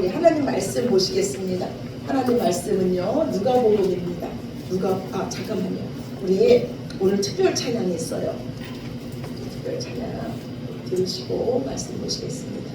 우리 하나님 말씀 보시겠습니다. 하나님 말씀은요, 누가복음입니다. 잠깐만요. 우리 오늘 특별 찬양이 있어요. 특별 찬양 들으시고 말씀 보시겠습니다.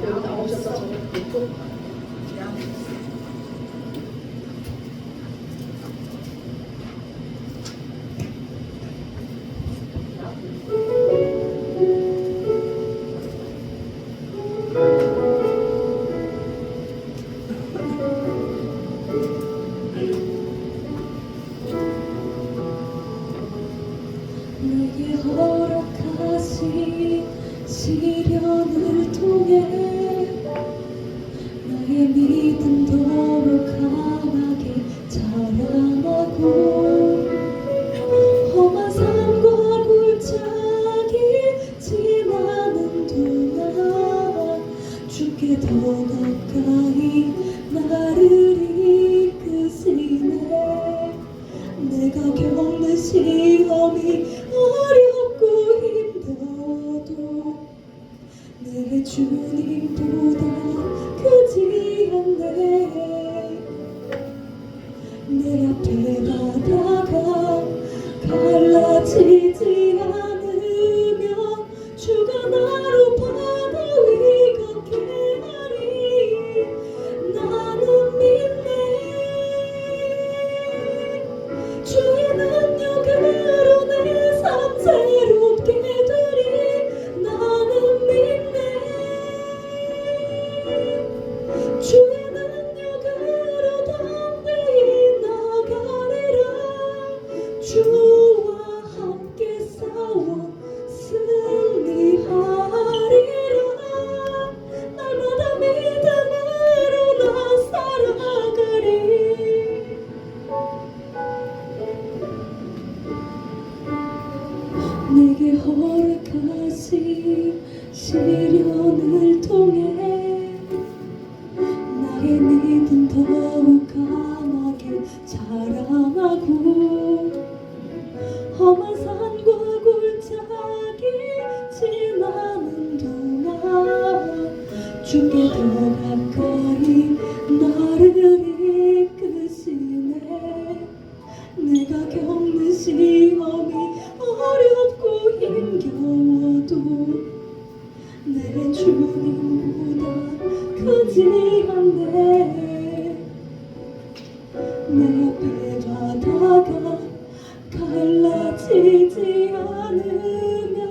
여기 나오셔서 저거 놓고 그냥 내게 허락하신 시련을 통해 나의 믿음 더욱 강하게 자라나고 험한 산과 골짜기 지나는 동안 주께 더 가까이 나를 이끄시네. 내가 겪는 시험이 어렵고 힘들어도 내 주님보다 크지 않네. 내 앞에 바다가 갈라지지 않으면 주가 나로 바다 위 걷게 하리. 나는 믿네. 주의 능력으로 내 삶 새롭게 되리. 나는 믿네. 주의 능력으로 담대히 나가리라. 주와 함께 싸워 승리하리라. 날마다 믿음으로 나 살아가리. 내게 허락하신 시련을 통해 나의 믿음 더욱 강하게 자라나고 험한 산과 골짜기 지나는 동안 주께 더 가까이 나를 이끄시네. 내가 겪는 시험이 어렵고 힘겨워도 내 주님보다 크지 않네. 내 앞에 바다가 갈라지지 않으면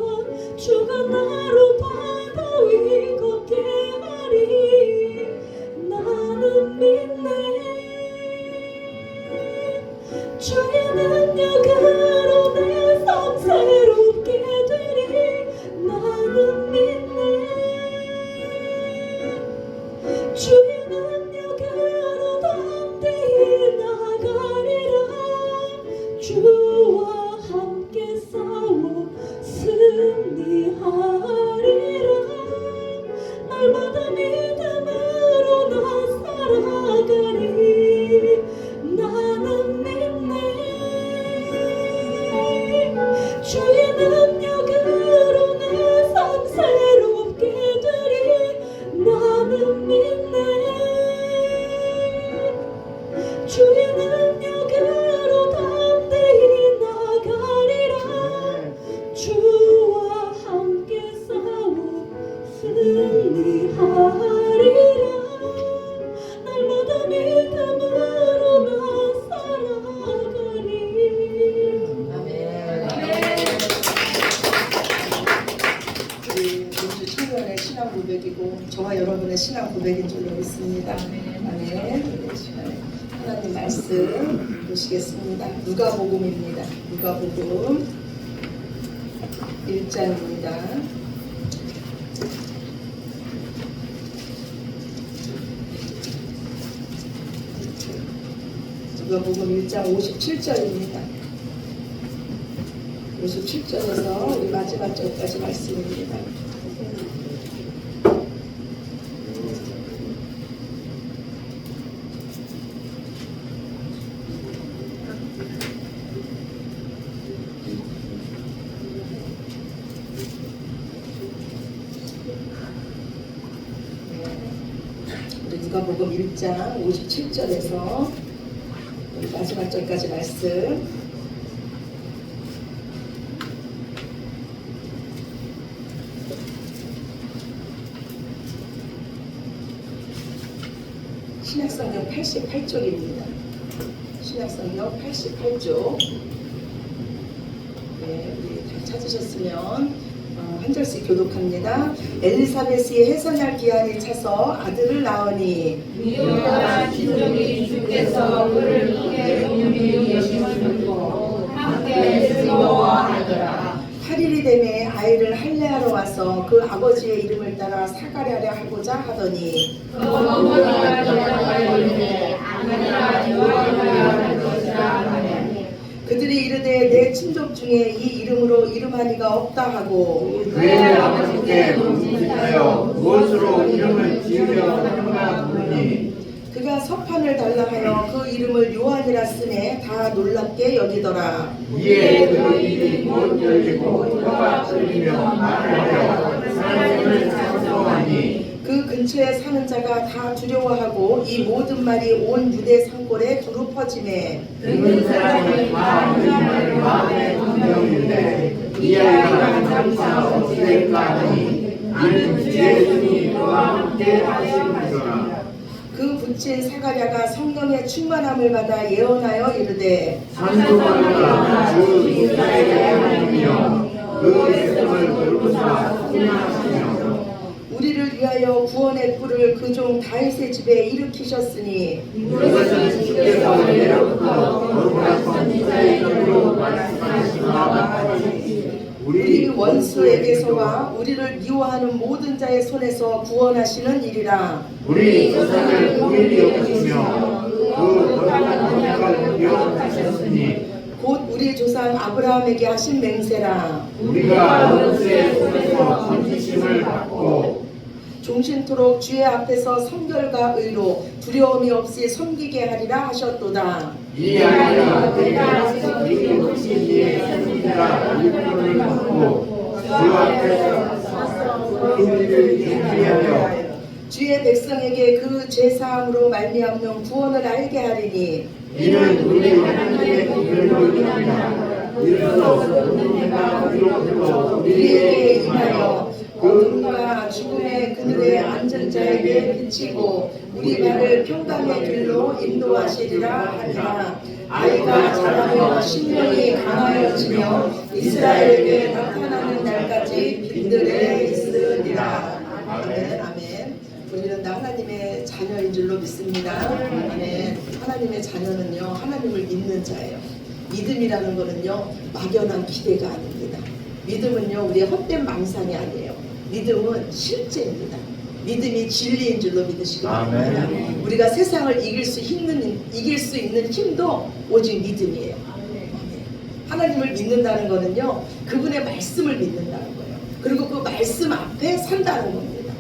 주가 나로 바다 위 걷게 하리. 나는 믿네. 주의 능력으로 내 삶 새롭게 되리. 나는 믿네. 주의 능력으로 담대히 나가리라. 주와 함께 싸워 승리하리라. 날마다 믿음으로 나 살아가리. 나는 믿네. 주의 능력으로 내 삶 새롭게 되리. 나는 믿네. 주의 능력으로 담대히 나가리라. 주와 함께 싸워 승리하리라. 날마다 믿음으로 나 살아가리. 아멘. 우리 공주 청년의 신앙 고백이고 저와 여러분의 신앙 고백인 줄로 믿습니다. 아멘. 우리 시간에 하나님 말씀 보시겠습니다. 누가복음입니다. 누가복음 1장입니다. 누가복음 1장 57절입니다. 57절에서 우리 마지막 절까지 말씀입니다. 우리 누가복음 1장 57절에서 마지막 절까지 말씀. 신약성경 88쪽입니다. 신약성경 88쪽. 네, 우리 다 찾으셨으면 한 절씩 교독합니다. 엘리사벳이 해산할 기한이 차서 아들을 낳으니 미워한 친족이 주께서 그를 크게 긍휼히 여기시고 함께 즐거워하더라. 8일이 되매 아이를 할례하러 와서 그 아버지의 이름을 따라 사가랴라 하고자 하더니 어머니가 대답하여 이르되 아니라 요한이라 할 것이라 하매 그들이 이르되 내 친족 중에 이 이름으로 이름하니가 없다 하고 그의 아버지께 묻지하여 무엇으로 이름을 지으려 하는가 물으니 그가 서판을 달라 하여 그 이름을 요한이라 쓰매 다 놀랍게 여기더라. 이에 그 입이 못 열리고 혀가 떨리며 말하여 사람을 찬송하니 그 근처에 사는 자가 다 두려워하고 이 모든 말이 온 유대 산골에 두루 퍼지매 듣는 사람이 다 그 말을 마음에 분명인데 이 아이가 장차 어찌 될까 하니 이는 주의 손이 그와 함께 하시는도다. 그 붙인 사가랴가 성령의 충만함을 받아 예언하여 이르되 산소마리가 주 이스라엘의 하나님이여 그 백성을 돌보사 승리하시며 우리를 위하여 구원의 뿔을 그 종 다윗의 집에 일으키셨으니 이것은 주께서 예로부터 거룩한 선지자의 입으로 말씀하시나 우리 원수에게서와 우리를 미워하는 모든 자의 손에서 구원하시는 일이라. 우리 조상을 공일이 여기시며 그 거룩한 언약을 기억하셨으니 곧 우리 조상 아브라함에게 하신 맹세라. 우리가 원수의 손에서 건지심을 받고 종신토록 주의 앞에서 성결과 의로 두려움이 없이 섬기게 하리라 하셨도다. 이 아이가 내가 지키기 오신 이의 선지자 일꾼을 받고 주 앞에서 우리를 준비하며 주의 백성에게 그 죄사함으로 말미암는 구원을 알게 하리니 이는 우리 하나님의 기별로 인하여 이르러 모든 이가 우리로부터 우리에게 임하여 어둠과 죽음의 그늘에 앉은 자에게 비치고 우리 발을 평강의 길로 인도하시리라 하니라. 아이가 자라며 신령이 강하여지며 이스라엘에게 나타나는 날까지 빈들에 있으리라. 아멘. 아멘. 우리는 다 하나님의 자녀인 줄로 믿습니다. 아멘. 하나님의 자녀는요, 하나님을 믿는 자예요. 믿음이라는 거는요, 막연한 기대가 아닙니다. 믿음은요, 우리의 헛된 망상이 아니에요. 믿음은 실제입니다. 믿음이 진리인 줄로 믿으시기 바랍니다. 우리가 세상을 이길 수 있는 힘도 오직 믿음이에요. 하나님을 믿는다는 거는요, 그분의 말씀을 믿는다는 거예요. 그리고 그 말씀 앞에 산다는 겁니다.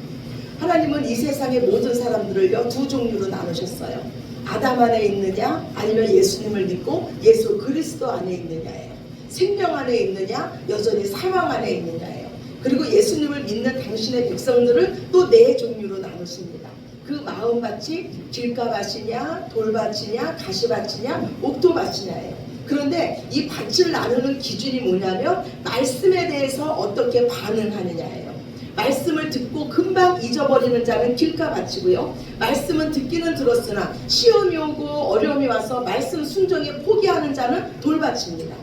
하나님은 이 세상의 모든 사람들을요, 두 종류로 나누셨어요. 아담 안에 있느냐, 아니면 예수님을 믿고 예수 그리스도 안에 있느냐예요. 생명 안에 있느냐, 여전히 사망 안에 있느냐예요. 그리고 예수님을 믿는 당신의 백성들을 또 네 종류로 나누십니다. 그 마음밭이 길가밭이냐, 돌밭이냐, 가시밭이냐, 옥토밭이냐예요. 그런데 이 밭을 나누는 기준이 뭐냐면 말씀에 대해서 어떻게 반응하느냐예요. 말씀을 듣고 금방 잊어버리는 자는 길가밭이고요. 말씀은 듣기는 들었으나 시험이 오고 어려움이 와서 말씀 순종에 포기하는 자는 돌밭입니다.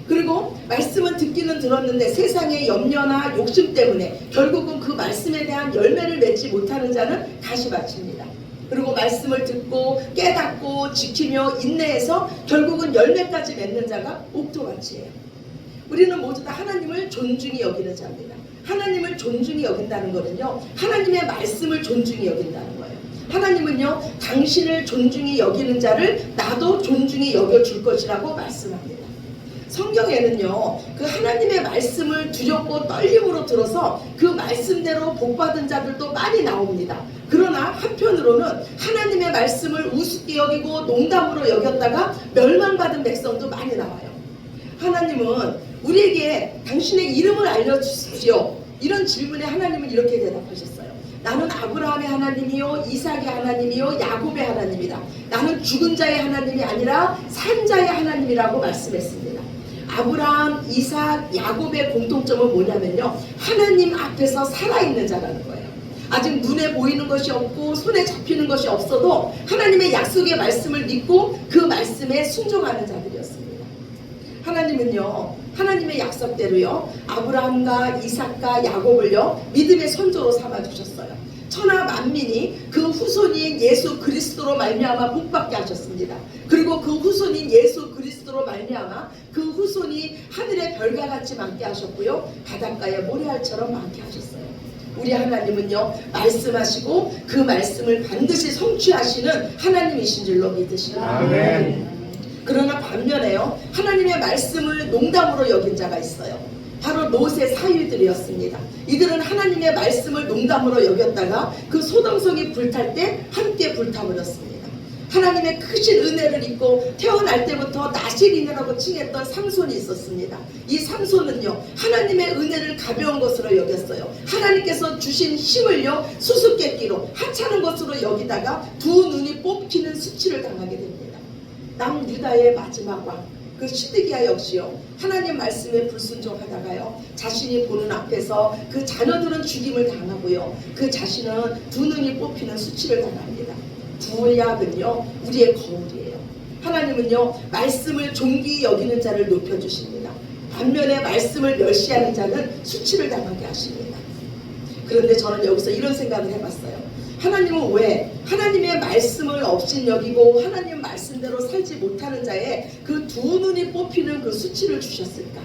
그리고 말씀은 듣기는 들었는데 세상의 염려나 욕심 때문에 결국은 그 말씀에 대한 열매를 맺지 못하는 자는 가시밭입니다. 그리고 말씀을 듣고 깨닫고 지키며 인내해서 결국은 열매까지 맺는 자가 옥토밭이에요. 우리는 모두 다 하나님을 존중히 여기는 자입니다. 하나님을 존중히 여긴다는 거는요, 하나님의 말씀을 존중히 여긴다는 거예요. 하나님은요, 당신을 존중히 여기는 자를 나도 존중히 여겨줄 것이라고 말씀합니다. 성경에는요, 그 하나님의 말씀을 두렵고 떨림으로 들어서 그 말씀대로 복받은 자들도 많이 나옵니다. 그러나 한편으로는 하나님의 말씀을 우습게 여기고 농담으로 여겼다가 멸망받은 백성도 많이 나와요. 하나님은 우리에게 당신의 이름을 알려주십시오. 이런 질문에 하나님은 이렇게 대답하셨어요. 나는 아브라함의 하나님이요, 이삭의 하나님이요, 야곱의 하나님이다. 나는 죽은 자의 하나님이 아니라 산 자의 하나님이라고 말씀했습니다. 아브라함, 이삭, 야곱의 공통점은 뭐냐면요, 하나님 앞에서 살아있는 자라는 거예요. 아직 눈에 보이는 것이 없고 손에 잡히는 것이 없어도 하나님의 약속의 말씀을 믿고 그 말씀에 순종하는 자들이었습니다. 하나님은요, 하나님의 약속대로요, 아브라함과 이삭과 야곱을요, 믿음의 선조로 삼아주셨어요. 천하 만민이 그 후손인 예수 그리스도로 말미암아 복받게 하셨습니다. 그리고 그 후손인 예수 그리스도로 말미암아 그 후손이 하늘의 별과 같이 많게 하셨고요, 바닷가의 모래알처럼 많게 하셨어요. 우리 하나님은요, 말씀하시고 그 말씀을 반드시 성취하시는 하나님이신 줄로 믿으시라. 아멘. 그러나 반면에요, 하나님의 말씀을 농담으로 여긴 자가 있어요. 바로 롯의 사위들이었습니다. 이들은 하나님의 말씀을 농담으로 여겼다가 그 소돔성이 불탈 때 함께 불타버렸습니다. 하나님의 크신 은혜를 입고 태어날 때부터 나실인이라고 칭했던 삼손이 있었습니다. 이 삼손은요, 하나님의 은혜를 가벼운 것으로 여겼어요. 하나님께서 주신 힘을요, 수수께끼로 하찮은 것으로 여기다가 두 눈이 뽑히는 수치를 당하게 됩니다. 남유다의 마지막 왕, 그 시드기야 역시요, 하나님 말씀에 불순종하다가요, 자신이 보는 앞에서 그 자녀들은 죽임을 당하고요, 그 자신은 두 눈이 뽑히는 수치를 당합니다. 구약은요, 우리의 거울이에요. 하나님은요, 말씀을 존귀히 여기는 자를 높여주십니다. 반면에 말씀을 멸시하는 자는 수치를 당하게 하십니다. 그런데 저는 여기서 이런 생각을 해봤어요. 하나님은 왜 하나님의 말씀을 업신여기고 하나님 말씀대로 살지 못하는 자의 그 두 눈이 뽑히는 그 수치를 주셨을까?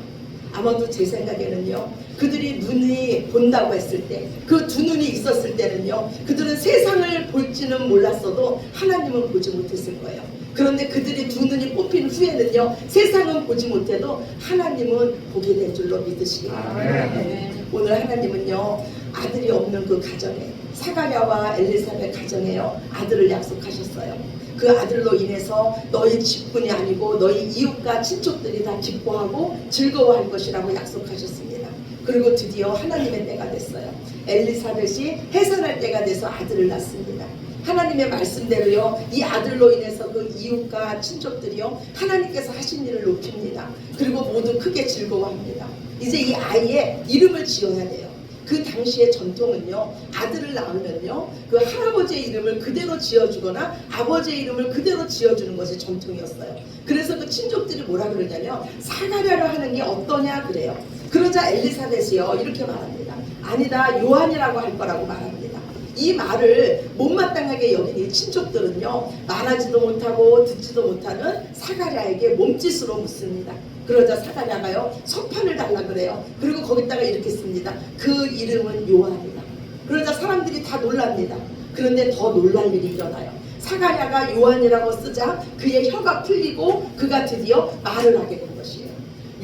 아마도 제 생각에는요, 그들이 눈이 본다고 했을 때, 그 두 눈이 있었을 때는요, 그들은 세상을 볼지는 몰랐어도 하나님은 보지 못했을 거예요. 그런데 그들이 두 눈이 뽑힌 후에는요, 세상은 보지 못해도 하나님은 보게 된 줄로 믿으시기 바랍니다. 오늘 하나님은요, 아들이 없는 그 가정에, 사가랴와 엘리사벳 가정에요, 아들을 약속하셨어요. 그 아들로 인해서 너희 직분이 아니고 너희 이웃과 친족들이 다 기뻐하고 즐거워할 것이라고 약속하셨습니다. 그리고 드디어 하나님의 때가 됐어요. 엘리사벳이 해산할 때가 돼서 아들을 낳습니다. 하나님의 말씀대로요, 이 아들로 인해서 그 이웃과 친족들이요, 하나님께서 하신 일을 높입니다. 그리고 모두 크게 즐거워합니다. 이제 이 아이의 이름을 지어야 돼요. 그 당시의 전통은요, 아들을 낳으면요, 그 할아버지의 이름을 그대로 지어주거나 아버지의 이름을 그대로 지어주는 것이 전통이었어요. 그래서 그 친족들이 뭐라 그러냐면, 사가랴를 하는 게 어떠냐 그래요. 그러자 엘리사벳이요, 이렇게 말합니다. 아니다, 요한이라고 할 거라고 말합니다. 이 말을 못마땅하게 여긴 이 친족들은요, 말하지도 못하고 듣지도 못하는 사가랴에게 몸짓으로 묻습니다. 그러자 사가랴가요, 석판을 달라 그래요. 그리고 거기다가 이렇게 씁니다. 그 이름은 요한이다. 그러자 사람들이 다 놀랍니다. 그런데 더 놀랄 일이 일어나요. 사가랴가 요한이라고 쓰자 그의 혀가 풀리고 그가 드디어 말을 하게 된 것이에요.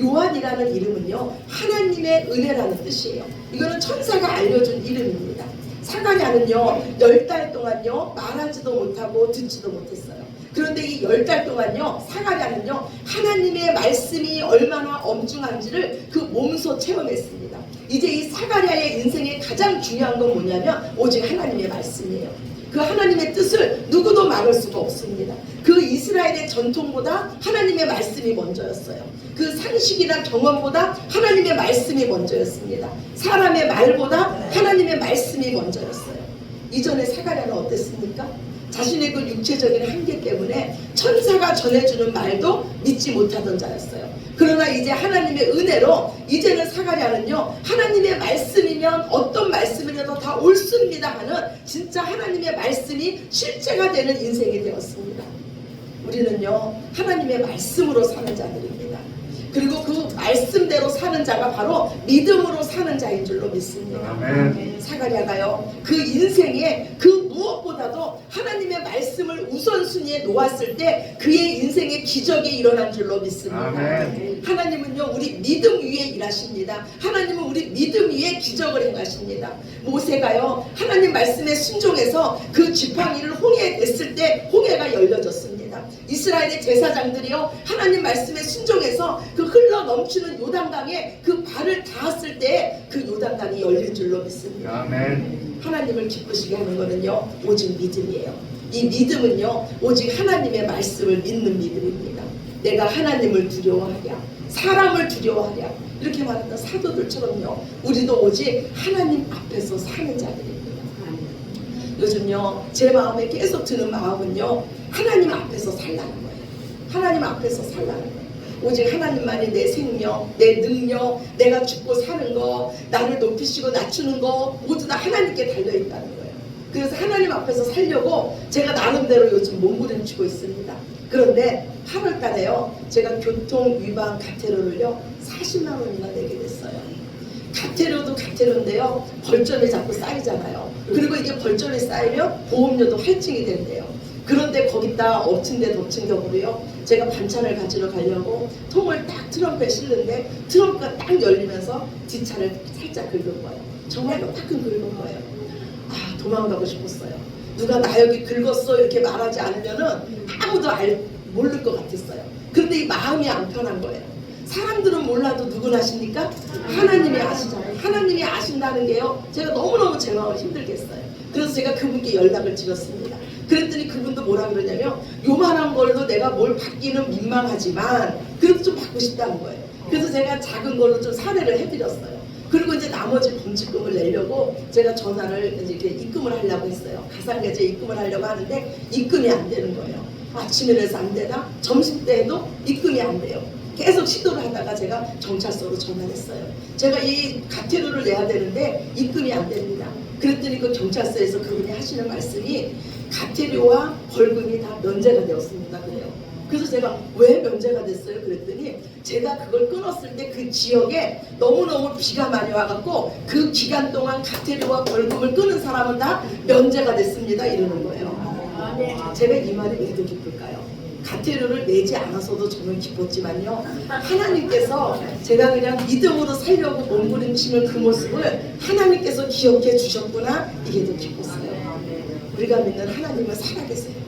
요한이라는 이름은요, 하나님의 은혜라는 뜻이에요. 이거는 천사가 알려준 이름입니다. 사가랴는요, 10달 동안요, 말하지도 못하고 듣지도 못했어요. 그런데 이 10달 동안요, 사가랴는요, 하나님의 말씀이 얼마나 엄중한지를 그 몸소 체험했습니다. 이제 이 사가랴의 인생의 가장 중요한 건 뭐냐면 오직 하나님의 말씀이에요. 그 하나님의 뜻을 누구도 막을 수가 없습니다. 그 이스라엘의 전통보다 하나님의 말씀이 먼저였어요. 그 상식이나 경험보다 하나님의 말씀이 먼저였습니다. 사람의 말보다 하나님의 말씀이 먼저였어요. 이전에 사가랴는 어땠습니까? 자신의 그 육체적인 한계 때문에 천사가 전해주는 말도 믿지 못하던 자였어요. 그러나 이제 하나님의 은혜로 이제는 사가랴는요, 하나님의 말씀이면 어떤 말씀이라도 다 옳습니다 하는 진짜 하나님의 말씀이 실제가 되는 인생이 되었습니다. 우리는요, 하나님의 말씀으로 사는 자들입니다. 그리고 그 말씀대로 사는 자가 바로 믿음으로 사는 자인 줄로 믿습니다. 아멘. 사가랴가요, 그 인생에 그 무엇보다도 하나님의 말씀을 우선순위에 놓았을 때 그의 인생에 기적이 일어난 줄로 믿습니다. 아멘. 하나님은요 우리 믿음 위에 일하십니다. 하나님은 우리 믿음 위에 기적을 행하십니다. 모세가요 하나님 말씀에 순종해서 그 지팡이를 홍해에 냈을 때 홍해가 열려졌습니다. 이스라엘의 제사장들이요 하나님 말씀에 순종해서 그 흘러 넘치는 요단강에 그 발을 닿았을 때 그 요단강이 열린 줄로 믿습니다. 아멘. 하나님을 기쁘시게 하는 것은요 오직 믿음이에요. 이 믿음은요 오직 하나님의 말씀을 믿는 믿음입니다. 내가 하나님을 두려워하랴, 사람을 두려워하랴, 이렇게 말했던 사도들처럼요 우리도 오직 하나님 앞에서 사는 자들입니다. 요즘요 제 마음에 계속 드는 마음은요 하나님 앞에서 살라는 거예요. 하나님 앞에서 살라는 거예요. 오직 하나님만이 내 생명, 내 능력, 내가 죽고 사는 거, 나를 높이시고 낮추는 거 모두 다 하나님께 달려있다는 거예요. 그래서 하나님 앞에서 살려고 제가 나름대로 요즘 몸부림치고 있습니다. 그런데 8월 달에요 제가 교통 위반 과태료를요 40만 원이나 내게 됐어요. 과태료도 과태료인데요 벌점이 자꾸 쌓이잖아요. 그리고 이게 벌점이 쌓이면 보험료도 할증이 된대요. 그런데 거기다 엎친 데 덮친 격으로요 제가 반찬을 가지러 가려고 통을 딱 트렁크에 싣는데 트렁크가 딱 열리면서 뒷차를 살짝 긁은 거예요. 정말 요만큼 긁은 거예요. 아 도망가고 싶었어요. 누가 나 여기 긁었어 이렇게 말하지 않으면은 아무도 모를 것 같았어요. 그런데 이 마음이 안 편한 거예요. 사람들은 몰라도 누구나 아십니까? 하나님이 아시잖아요. 하나님이 아신다는 게요 제가 너무너무 제 마음을 힘들게 했어요. 그래서 제가 그분께 연락을 드렸습니다. 그랬더니 그분도 뭐라 그러냐면 요만한 걸로 내가 뭘 받기는 민망하지만 그래도 좀 받고 싶다는 거예요. 그래서 제가 작은 걸로 좀 사례를 해드렸어요. 그리고 이제 나머지 범칙금을 내려고 제가 전화를 이제 이렇게 입금을 하려고 했어요. 가상계좌에 입금을 하려고 하는데 입금이 안 되는 거예요. 아침에 해서 안 되나? 점심때에도 입금이 안 돼요. 계속 시도를 하다가 제가 경찰서로 전화를 했어요. 제가 이 과태료를 내야 되는데 입금이 안 됩니다. 그랬더니 그 경찰서에서 그분이 하시는 말씀이 과태료와 벌금이 다 면제가 되었습니다. 그래요. 그래서 제가 왜 면제가 됐어요? 그랬더니 제가 그걸 끊었을 때 그 지역에 너무너무 비가 많이 와갖고 그 기간 동안 과태료와 벌금을 끊은 사람은 다 면제가 됐습니다. 이러는 거예요. 제가 이 말이 왜 더 기쁠까요? 과태료를 내지 않아서도 저는 기뻤지만요 하나님께서 제가 그냥 믿음으로 살려고 몸부림치는 그 모습을 하나님께서 기억해 주셨구나, 이게 더 기뻤어요. 우리가 믿는 하나님은 살아계세요.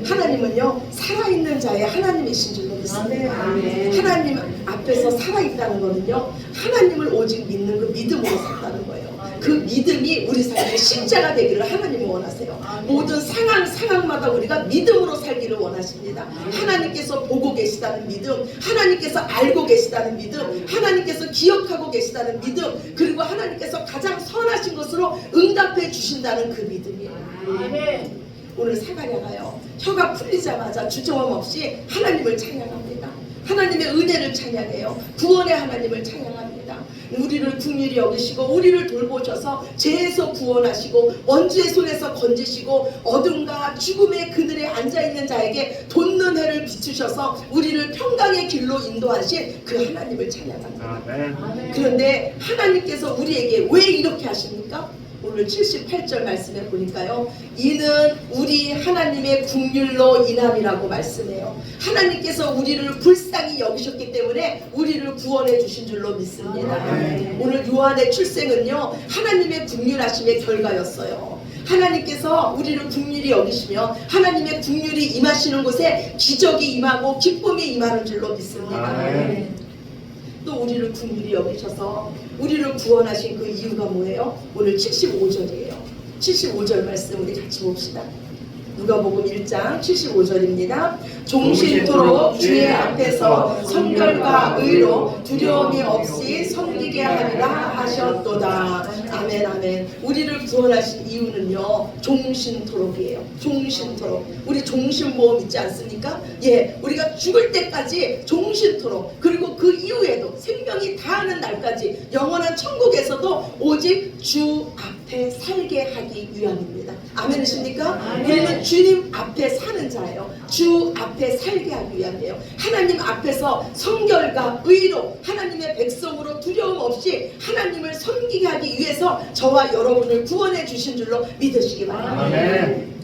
하나님은요 살아있는 자의 하나님이신 줄로 믿습니다. 하나님 앞에서 살아있다는 거는요 하나님을 오직 믿는 그 믿음으로 산다는 거예요. 그 믿음이 우리 삶의 십자가 되기를 하나님은 원하세요. 모든 상황마다 우리가 믿음으로 살기를 원하십니다. 하나님께서 보고 계시다는 믿음, 하나님께서 알고 계시다는 믿음, 하나님께서 기억하고 계시다는 믿음, 그리고 하나님께서 가장 선하신 것으로 응답해 주신다는 그 믿음이에요. 오늘 사가랴가요 혀가 풀리자마자 주저함 없이 하나님을 찬양합니다. 하나님의 은혜를 찬양해요. 구원의 하나님을 찬양합니다. 우리를 긍휼히 여기시고 우리를 돌보셔서 죄에서 구원하시고 원주의 손에서 건지시고 어둠과 죽음의 그늘에 앉아있는 자에게 돋는 해를 비추셔서 우리를 평강의 길로 인도하신 그 하나님을 찬양합니다. 그런데 하나님께서 우리에게 왜 이렇게 하십니까? 오늘 78절 말씀에 보니까요 이는 우리 하나님의 긍휼로 인함이라고 말씀해요. 하나님께서 우리를 불쌍히 여기셨기 때문에 우리를 구원해 주신 줄로 믿습니다. 오늘 요한의 출생은요 하나님의 긍휼하심의 결과였어요. 하나님께서 우리를 긍휼히 여기시며 하나님의 긍휼이 임하시는 곳에 기적이 임하고 기쁨이 임하는 줄로 믿습니다. 또 우리를 긍휼히 여기셔서 우리를 구원하신 그 이유가 뭐예요? 오늘 75절이에요. 75절 말씀 우리 같이 봅시다. 누가복음 1장 75절입니다. 종신토록 주의 앞에서 성결과 의로 두려움이 없이 섬기게 하리라 하셨도다. 아멘 아멘. 우리를 구원하신 이유는요 종신토록이에요. 종신토록. 우리 종신보험 있지 않습니까? 예, 우리가 죽을 때까지 종신토록, 그리고 그 이후에도 생명이 다하는 날까지 영원한 천국에서도 오직 주 앞 앞에 살게 하기 위함입니다. 아멘이십니까? 우리는 주님 앞에 사는 자예요. 주 앞에 살게 하기 위함이에요. 하나님 앞에서 성결과 의로 하나님의 백성으로 두려움 없이 하나님을 섬기게 하기 위해서 저와 여러분을 구원해 주신 줄로 믿으시기 바랍니다. 아멘.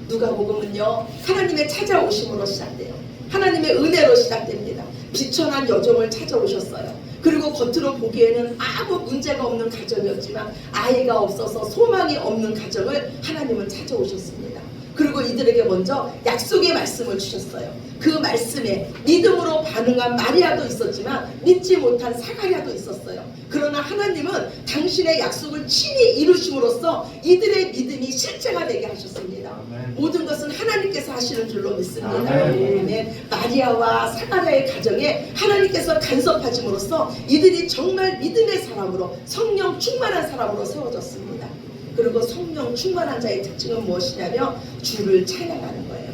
누가복음은요, 하나님의 찾아오심으로 시작돼요. 하나님의 은혜로 시작됩니다. 비천한 여종을 찾아오셨어요. 그리고 겉으로 보기에는 아무 문제가 없는 가정이었지만 아이가 없어서 소망이 없는 가정을 하나님은 찾아오셨습니다. 그리고 이들에게 먼저 약속의 말씀을 주셨어요. 그 말씀에 믿음으로 반응한 마리아도 있었지만 믿지 못한 사가랴도 있었어요. 그러나 하나님은 당신의 약속을 친히 이루심으로써 이들의 믿음이 실체가 되게 하셨습니다. 아멘. 모든 것은 하나님께서 하시는 줄로 믿습니다. 아멘. 아멘. 마리아와 사가랴의 가정에 하나님께서 간섭하심으로써 이들이 정말 믿음의 사람으로 성령 충만한 사람으로 세워졌습니다. 그리고 성령 충만한 자의 특징은 무엇이냐면 주를 찬양하는 거예요.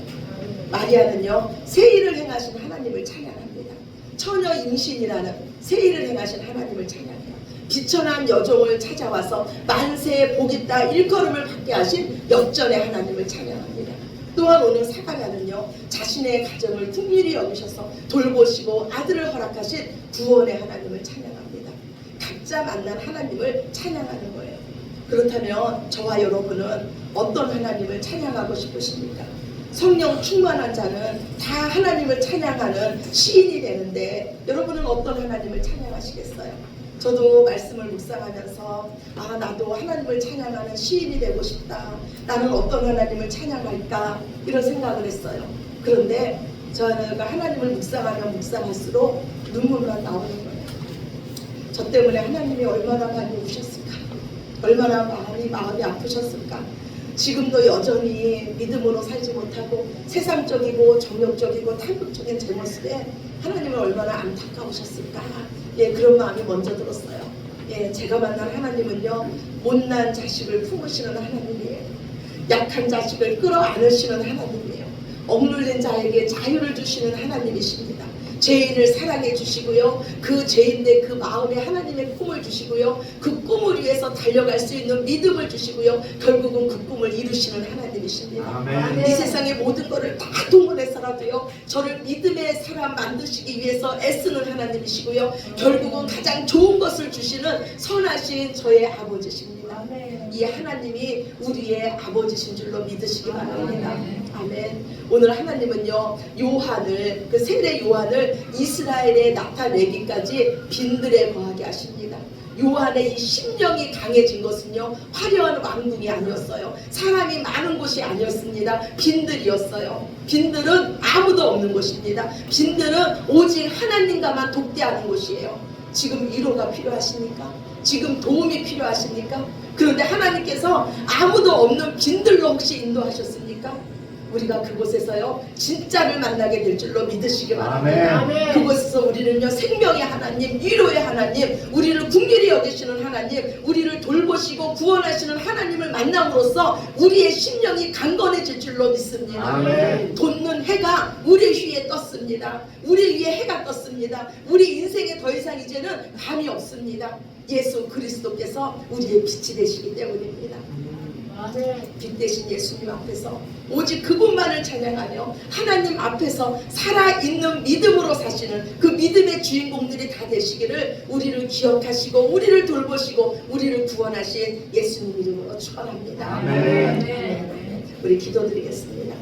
마리아는요, 새 일을 행하신 하나님을 찬양합니다. 처녀 임신이라는 새 일을 행하신 하나님을 찬양해요. 비천한 여종을 찾아와서 만세의 복 있다 일컬음을 받게 하신 역전의 하나님을 찬양합니다. 또한 오늘 사가랴는요, 자신의 가정을 긍휼히 여기셔서 돌보시고 아들을 허락하신 구원의 하나님을 찬양합니다. 각자 만난 하나님을 찬양하는 거예요. 그렇다면 저와 여러분은 어떤 하나님을 찬양하고 싶으십니까? 성령 충만한 자는 다 하나님을 찬양하는 시인이 되는데 여러분은 어떤 하나님을 찬양하시겠어요? 저도 말씀을 묵상하면서 나도 하나님을 찬양하는 시인이 되고 싶다. 나는 어떤 하나님을 찬양할까? 이런 생각을 했어요. 그런데 저는 하나님을 묵상하면 묵상할수록 눈물만 나오는 거예요. 저 때문에 하나님이 얼마나 많이 우셨을까? 얼마나 마음이 아프셨을까? 지금도 여전히 믿음으로 살지 못하고 세상적이고 정욕적이고 탐욕적인 제 모습에 하나님은 얼마나 안타까우셨을까? 예, 그런 마음이 먼저 들었어요. 예, 제가 만난 하나님은요, 못난 자식을 품으시는 하나님이에요. 약한 자식을 끌어안으시는 하나님이에요. 억눌린 자에게 자유를 주시는 하나님이십니다. 죄인을 사랑해 주시고요, 그 죄인의 그 마음에 하나님의 꿈을 주시고요, 그 꿈을 위해서 달려갈 수 있는 믿음을 주시고요, 결국은 그 꿈을 이루시는 하나님이십니다. 아멘. 이 세상의 모든 것을 다 동원해서라도요, 저를 믿음의 사람 만드시기 위해서 애쓰는 하나님이시고요, 결국은 가장 좋은 것을 주시는 선하신 저의 아버지십니다. 이 하나님이 우리의 아버지신 줄로 믿으시기 바랍니다. 아멘. 오늘 하나님은요, 요한을, 그 세례 요한을 이스라엘에 나타내기까지 빈들에 거하게 하십니다. 요한의 이 심령이 강해진 것은요, 화려한 왕궁이 아니었어요. 사람이 많은 곳이 아니었습니다. 빈들이었어요. 빈들은 아무도 없는 곳입니다. 빈들은 오직 하나님과만 독대하는 곳이에요. 지금 위로가 필요하십니까? 지금 도움이 필요하십니까? 그런데 하나님께서 아무도 없는 빈들로 혹시 인도하셨습니까? 우리가 그곳에서요, 진짜를 만나게 될 줄로 믿으시기 바랍니다. 아멘. 그곳에서 우리는요, 생명의 하나님, 위로의 하나님, 우리를 긍휼히 여기시는 하나님, 우리를 돌보시고 구원하시는 하나님을 만남으로써 우리의 심령이 강건해질 줄로 믿습니다. 아멘. 돋는 해가 우리 위에 떴습니다. 우리 위에 해가 떴습니다. 우리 인생에 더 이상 이제는 밤이 없습니다. 예수 그리스도께서 우리의 빛이 되시기 때문입니다. 빛 대신 예수님 앞에서 오직 그분만을 찬양하며 하나님 앞에서 살아있는 믿음으로 사시는 그 믿음의 주인공들이 다 되시기를 우리를 기억하시고 우리를 돌보시고 우리를 구원하신 예수님 이름으로 축원합니다. 아멘. 우리 기도드리겠습니다.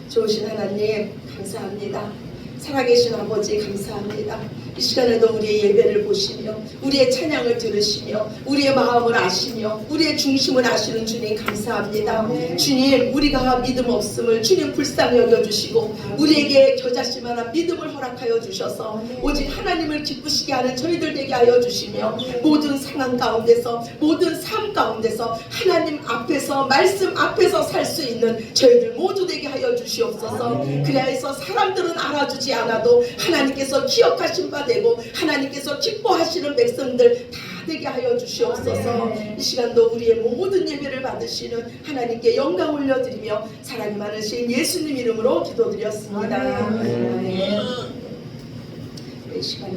좋으신 하나님 감사합니다. 살아계신 아버지 감사합니다. 이 시간에도 우리의 예배를 보시며 우리의 찬양을 들으시며 우리의 마음을 아시며 우리의 중심을 아시는 주님 감사합니다. 주님, 우리가 믿음 없음을 주님 불쌍히 여겨주시고 우리에게 겨자씨만한 믿음을 허락하여 주셔서 오직 하나님을 기쁘시게 하는 저희들 되게 하여 주시며 모든 상황 가운데서 모든 삶 가운데서 하나님 앞에서 말씀 앞에서 살 수 있는 저희들 모두 되게 하여 주시옵소서. 그래서 사람들은 알아주지 않아도 하나님께서 기억하신 바 되고 하나님께서 기뻐하시는 백성들 다 되게 하여 주시옵소서. 이 시간도 우리의 모든 예배를 받으시는 하나님께 영광 올려드리며 사랑이 많으신 예수님 이름으로 기도드렸습니다. 이 시간에